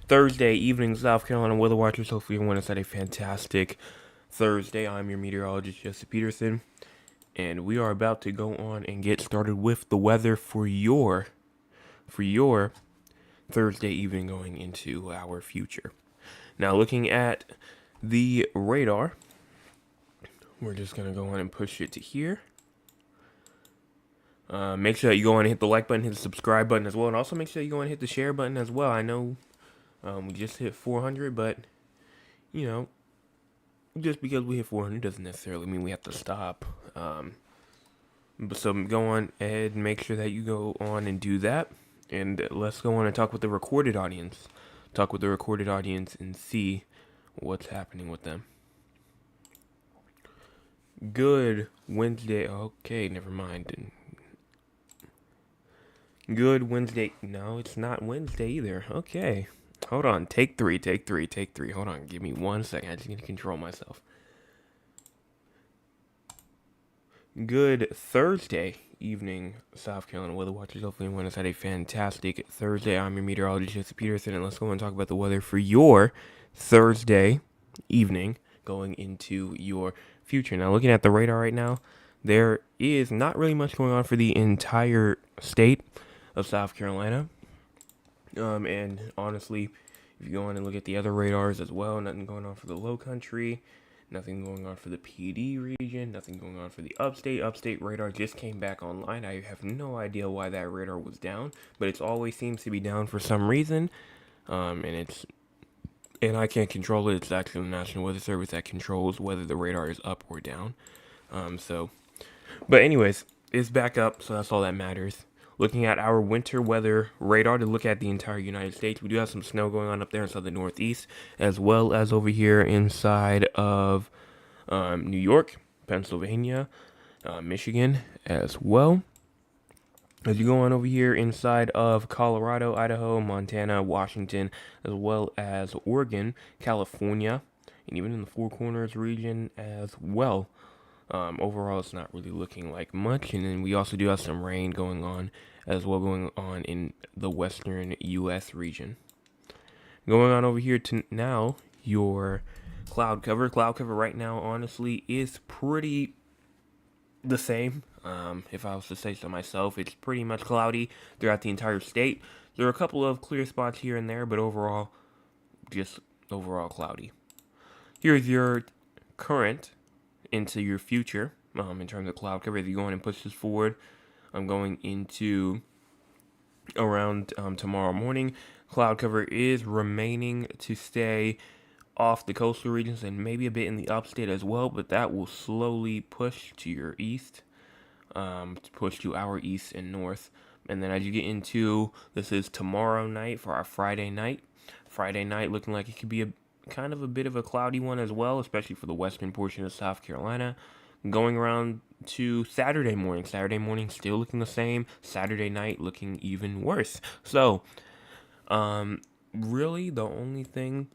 Thursday evening, South Carolina weather watchers. Hopefully, everyone has had a fantastic Thursday. I'm your meteorologist, Jesse Peterson, and we are about to go on and get started with the weather for your Thursday evening going into our future. Now, looking at the radar, we're just gonna go on and push it to here. Make sure that you go on and hit the like button, hit the subscribe button as well, and also make sure you go on and hit the share button as well. I know we just hit 400, but you know, just because we hit 400 doesn't necessarily mean we have to stop. So go on ahead and make sure that you go on and do that. And let's go on and talk with the recorded audience. Talk with the recorded audience and see what's happening with them. Good Wednesday. Okay, never mind. Good Wednesday. No, it's not Wednesday either. Okay. Hold on. Take three. Hold on. Give me 1 second. I just need to control myself. Good Thursday evening, South Carolina weather watchers. Hopefully, everyone has had a fantastic Thursday. I'm your meteorologist, Jesse Peterson, and let's go and talk about the weather for your Thursday evening going into your future. Now, looking at the radar right now, there is not really much going on for the entire state of South Carolina. And honestly, if you go on and look at the other radars as well, nothing going on for the low country. Nothing going on for the PD region. Nothing going on for the upstate. Upstate radar just came back online. I have no idea why that radar was down, but it always seems to be down for some reason. And I can't control it. It's actually the National Weather Service that controls whether the radar is up or down. But anyways, it's back up, so that's all that matters. Looking at our winter weather radar to look at the entire United States, we do have some snow going on up there inside the Northeast, as well as over here inside of New York, Pennsylvania, Michigan as well. As you go on over here inside of Colorado, Idaho, Montana, Washington, as well as Oregon, California, and even in the Four Corners region as well. Overall, it's not really looking like much, and then we also do have some rain going on as well, going on in the western U.S. region. Going on over here to now, your cloud cover. Cloud cover right now, honestly, is pretty the same. If I was to say so myself, it's pretty much cloudy throughout the entire state. There are a couple of clear spots here and there, but overall, just overall cloudy. Here's your current into your future in terms of cloud cover. If you go on and push this forward, I'm going into around tomorrow morning. Cloud cover is remaining to stay off the coastal regions and maybe a bit in the upstate as well, but that will slowly push to your east, push to our east and north. And then as you get into, this is tomorrow night for our Friday night. Friday night looking like it could be a kind of a bit of a cloudy one as well, especially for the western portion of South Carolina. Going around to Saturday morning. Saturday morning still looking the same. Saturday night looking even worse. So, really the only thing,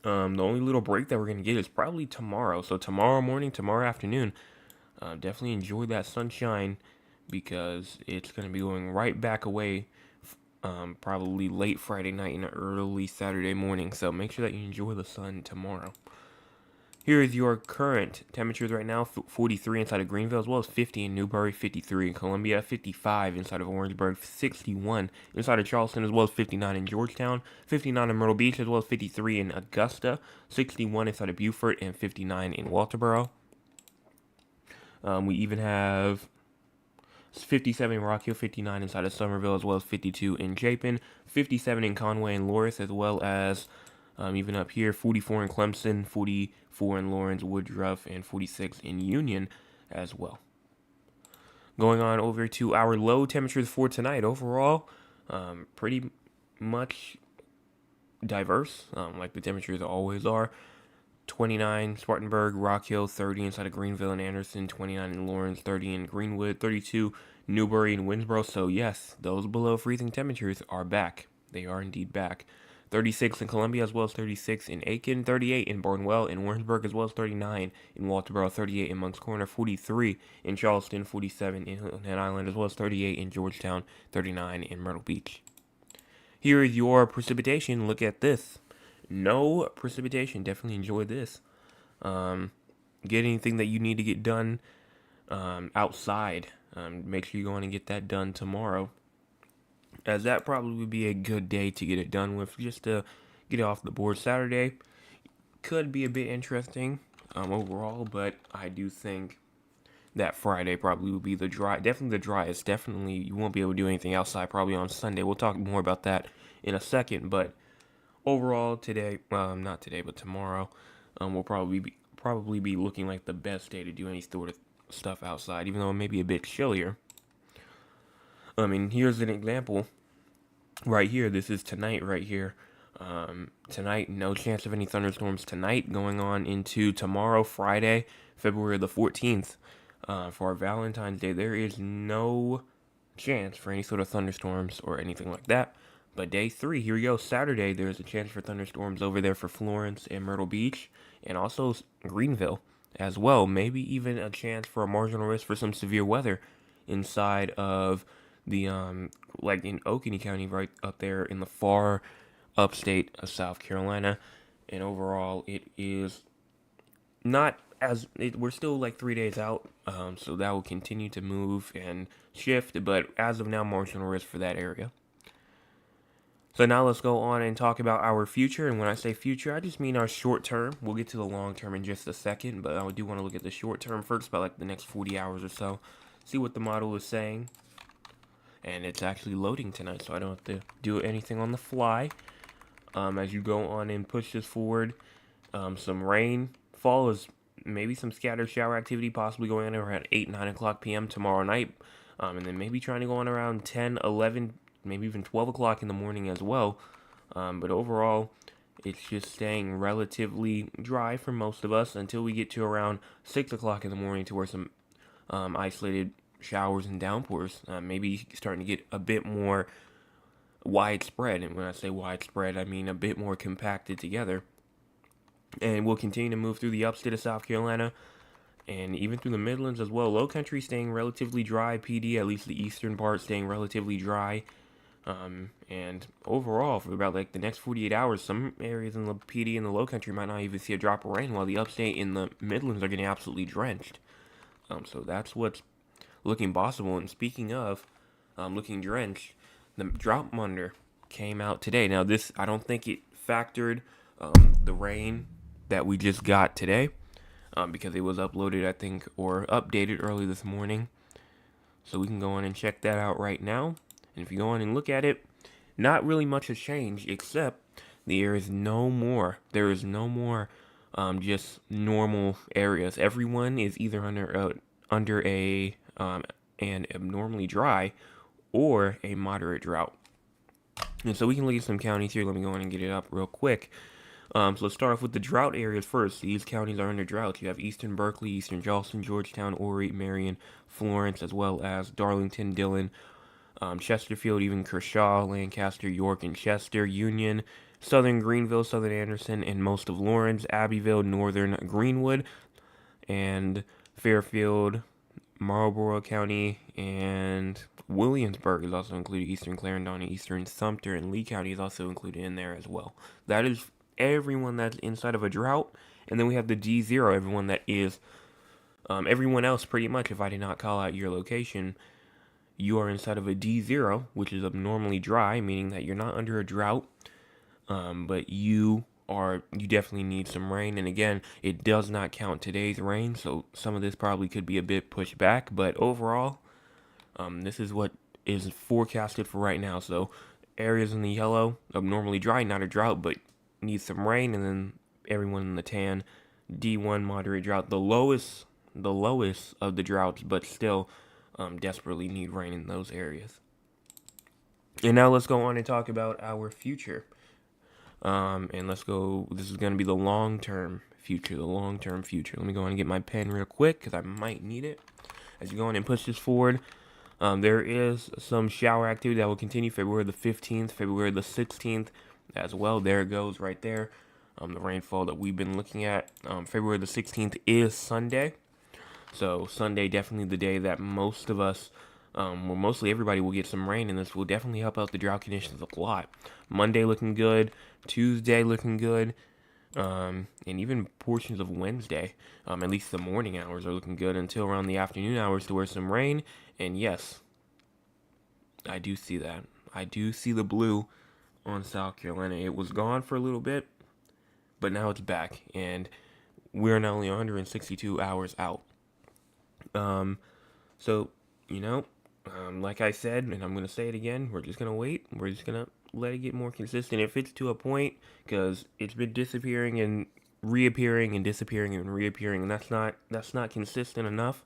the only little break that we're going to get is probably tomorrow. So tomorrow morning, tomorrow afternoon, definitely enjoy that sunshine because it's going to be going right back away probably late Friday night and early Saturday morning. So make sure that you enjoy the sun tomorrow. Here is your current temperatures right now: 43 inside of Greenville, as well as 50 in Newberry, 53 in Columbia, 55 inside of Orangeburg, 61 inside of Charleston, as well as 59 in Georgetown, 59 in Myrtle Beach, as well as 53 in Augusta, 61 inside of Beaufort, and 59 in Walterboro. We even have 57 in Rock Hill, 59 inside of Somerville, as well as 52 in Chapin, 57 in Conway and Loris, as well as even up here, 44 in Clemson, 44 in Lawrence, Woodruff, and 46 in Union as well. Going on over to our low temperatures for tonight. Overall, pretty much diverse, like the temperatures always are. 29 Spartanburg, Rock Hill, 30 inside of Greenville and Anderson, 29 in Lawrence, 30 in Greenwood, 32 Newberry and Winsboro. So yes, those below freezing temperatures are back. They are indeed back. 36 in Columbia, as well as 36 in Aiken, 38 in Barnwell and Warrensburg, as well as 39 in Walterboro, 38 in Moncks Corner, 43 in Charleston, 47 in Hilton Head Island, as well as 38 in Georgetown, 39 in Myrtle Beach. here is your precipitation. Look at this. No precipitation. Definitely enjoy this. Get anything that you need to get done outside. Make sure you go on and get that done tomorrow, as that probably would be a good day to get it done with, just to get it off the board. Saturday could be a bit interesting overall, but I do think that Friday probably would be definitely the driest. Definitely, you won't be able to do anything outside probably on Sunday. We'll talk more about that in a second, but overall today, not today, but tomorrow, will probably be looking like the best day to do any sort of stuff outside, even though it may be a bit chillier. I mean, here's an example right here. This is tonight right here. Tonight, no chance of any thunderstorms tonight, going on into tomorrow, Friday, February the 14th. For our Valentine's Day, there is no chance for any sort of thunderstorms or anything like that. But day 3, here we go, Saturday, there's a chance for thunderstorms over there for Florence and Myrtle Beach, and also Greenville as well. Maybe even a chance for a marginal risk for some severe weather inside of the, like in Oconee County, right up there in the far upstate of South Carolina. And overall, it is not we're still like 3 days out, so that will continue to move and shift, but as of now, marginal risk for that area. So now let's go on and talk about our future. And when I say future, I just mean our short term. We'll get to the long term in just a second, but I do want to look at the short term first, about like the next 40 hours or so. See what the model is saying. And it's actually loading tonight, so I don't have to do anything on the fly. As you go on and push this forward, some rainfall is maybe some scattered shower activity possibly going on around 8, 9 o'clock p.m. tomorrow night. And then maybe trying to go on around 10, 11, maybe even 12 o'clock in the morning as well. But overall, it's just staying relatively dry for most of us until we get to around 6 o'clock in the morning, to where some isolated showers and downpours maybe starting to get a bit more widespread. And when I say widespread, I mean a bit more compacted together. And we'll continue to move through the upstate of South Carolina and even through the Midlands as well. Low country staying relatively dry. PD, at least the eastern part, staying relatively dry. And overall, for about like the next 48 hours, some areas in the PD and the low country might not even see a drop of rain, while the upstate in the Midlands are getting absolutely drenched. So that's what's looking possible. And speaking of looking drenched, the drought monitor came out today. Now this, I don't think it factored the rain that we just got today, because it was uploaded, I think, or updated early this morning. So we can go on and check that out right now. And if you go on and look at it, not really much has changed, except there is no more just normal areas. Everyone is either under an abnormally dry or a moderate drought. And so we can look at some counties here. Let me go on and get it up real quick. So let's start off with the drought areas first. These counties are under drought. You have Eastern Berkeley, Eastern Charleston, Georgetown, Horry, Marion, Florence, as well as Darlington, Dillon, Chesterfield, even Kershaw, Lancaster, York, and Chester, Union, Southern Greenville, Southern Anderson, and most of Lawrence, Abbeville, Northern Greenwood, and Fairfield, Marlborough County, and Williamsburg is also included. Eastern Clarendon, Eastern Sumter, and Lee County is also included in there as well. That is everyone that's inside of a drought. And then we have the D0, everyone that is, everyone else pretty much, if I did not call out your location, you are inside of a D0, which is abnormally dry, meaning that you're not under a drought, but you definitely need some rain. And again, it does not count today's rain, so some of this probably could be a bit pushed back, but overall, this is what is forecasted for right now. So areas in the yellow, abnormally dry, not a drought, but needs some rain. And then everyone in the tan, D1, moderate drought, the lowest of the droughts, but still desperately need rain in those areas. And now let's go on and talk about our future. And let's go, this is going to be the long-term future. Let me go on and get my pen real quick, because I might need it. As you go on and push this forward, there is some shower activity that will continue February the 15th, February the 16th as well. There it goes right there. The rainfall that we've been looking at. February the 16th is Sunday. So Sunday, definitely the day that most of us Well, mostly everybody will get some rain, and this will definitely help out the drought conditions a lot. Monday looking good, Tuesday looking good, and even portions of Wednesday. At least the morning hours are looking good until around the afternoon hours to where some rain. And yes, I do see that. I do see the blue on South Carolina. It was gone for a little bit, but now it's back, and we're now only 162 hours out. Um, so, you know, like I said, and I'm going to say it again, we're just going to wait. We're just going to let it get more consistent. If it's to a point, because it's been disappearing and reappearing and disappearing and reappearing, and that's not consistent enough.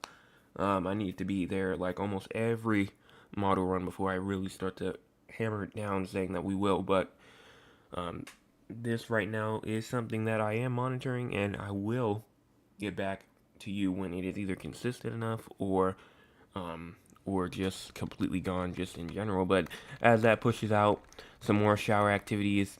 I need to be there like almost every model run before I really start to hammer it down saying that we will. But um, this right now is something that I am monitoring, and I will get back to you when it is either consistent enough or just completely gone just in general. But as that pushes out, some more shower activities,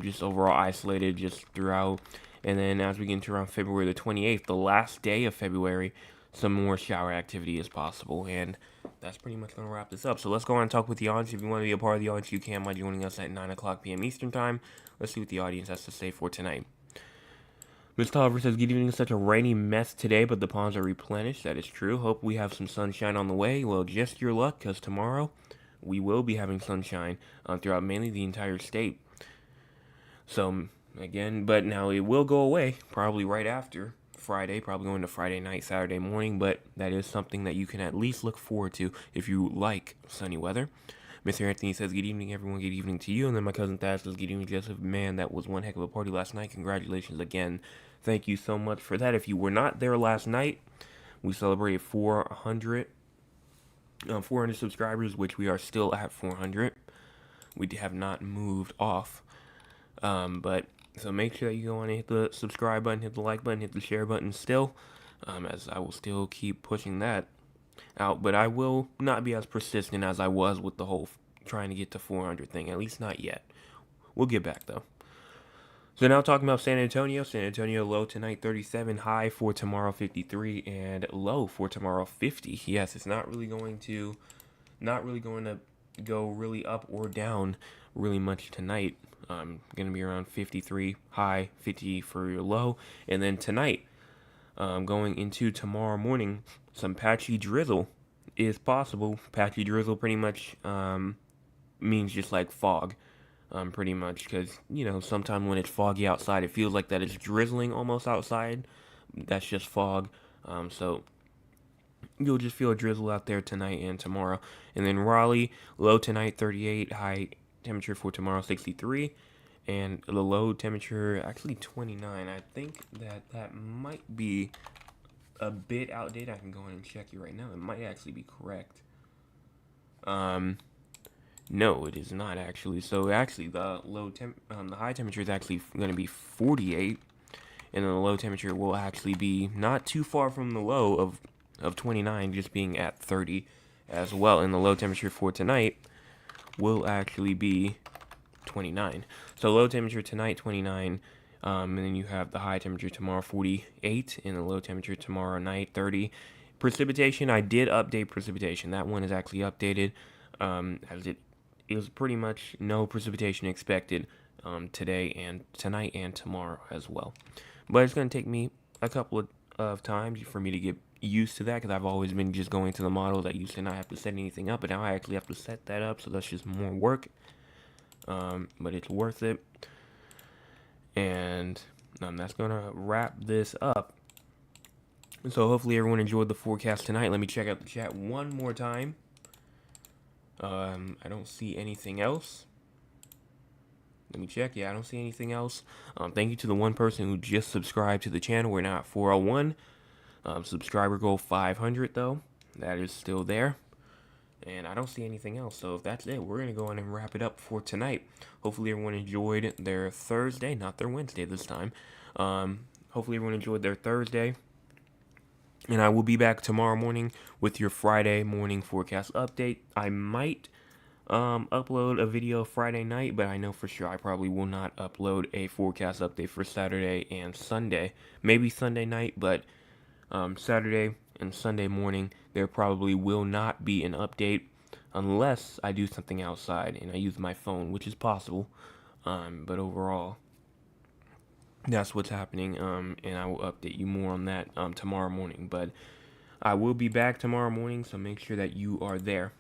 just overall isolated just throughout. And then as we get into around February the 28th, the last day of February, some more shower activity is possible. And that's pretty much going to wrap this up. So let's go on and talk with the audience. If you want to be a part of the audience, you can by joining us at 9 o'clock p.m. Eastern Time. Let's see what the audience has to say for tonight. Ms. Tolliver says, good evening. Such a rainy mess today, but the ponds are replenished. That is true. Hope we have some sunshine on the way. Well, just your luck, because tomorrow we will be having sunshine throughout mainly the entire state. So, again, but now it will go away probably right after Friday, probably going to Friday night, Saturday morning, but that is something that you can at least look forward to if you like sunny weather. Mr. Anthony says, good evening, everyone. Good evening to you. And then my cousin Thad says, good evening, Joseph. Man, that was one heck of a party last night. Congratulations again. Thank you so much for that. If you were not there last night, we celebrated 400 subscribers, which we are still at 400. We have not moved off. But so make sure that you go on and hit the subscribe button, hit the like button, hit the share button still, as I will still keep pushing that out. But I will not be as persistent as I was with the whole trying to get to 400 thing, at least not yet. We'll get back though. So now talking about San Antonio. San Antonio low tonight 37, high for tomorrow 53, and low for tomorrow 50. Yes, it's not really going to go really up or down really much tonight. Going to be around 53 high, 50 for your low, and then tonight, going into tomorrow morning, some patchy drizzle is possible. Patchy drizzle pretty much means just like fog. Pretty much, because, you know, sometimes when it's foggy outside, it feels like that it's drizzling almost outside. That's just fog. So you'll just feel a drizzle out there tonight and tomorrow. And then Raleigh, low tonight 38, high temperature for tomorrow 63, and the low temperature actually 29. I think that might be a bit outdated. I can go ahead and check you right now. It might actually be correct. No, it is not actually. So actually, the high temperature is actually going to be 48, and then the low temperature will actually be not too far from the low of 29, just being at 30 as well. And the low temperature for tonight will actually be 29. So low temperature tonight 29, and then you have the high temperature tomorrow 48, and the low temperature tomorrow night 30. Precipitation, I did update precipitation. That one is actually updated, as it was pretty much no precipitation expected today and tonight and tomorrow as well. But it's going to take me a couple of times for me to get used to that, because I've always been just going to the model that used to not have to set anything up, but now I actually have to set that up, so that's just more work. But it's worth it. And that's going to wrap this up. So hopefully everyone enjoyed the forecast tonight. Let me check out the chat one more time. I don't see anything else. Let me check. Yeah, I don't see anything else. Thank you to the one person who just subscribed to the channel. We're now at 401. Subscriber goal 500 though. That is still there. And I don't see anything else. So if that's it, we're going to go on and wrap it up for tonight. Hopefully everyone enjoyed their Thursday, not their Wednesday this time. Hopefully everyone enjoyed their Thursday. And I will be back tomorrow morning with your Friday morning forecast update. I might upload a video Friday night, but I know for sure I probably will not upload a forecast update for Saturday and Sunday. Maybe Sunday night, but Saturday and Sunday morning, there probably will not be an update unless I do something outside and I use my phone, which is possible. But overall, that's what's happening. And I will update you more on that tomorrow morning. But I will be back tomorrow morning, so make sure that you are there.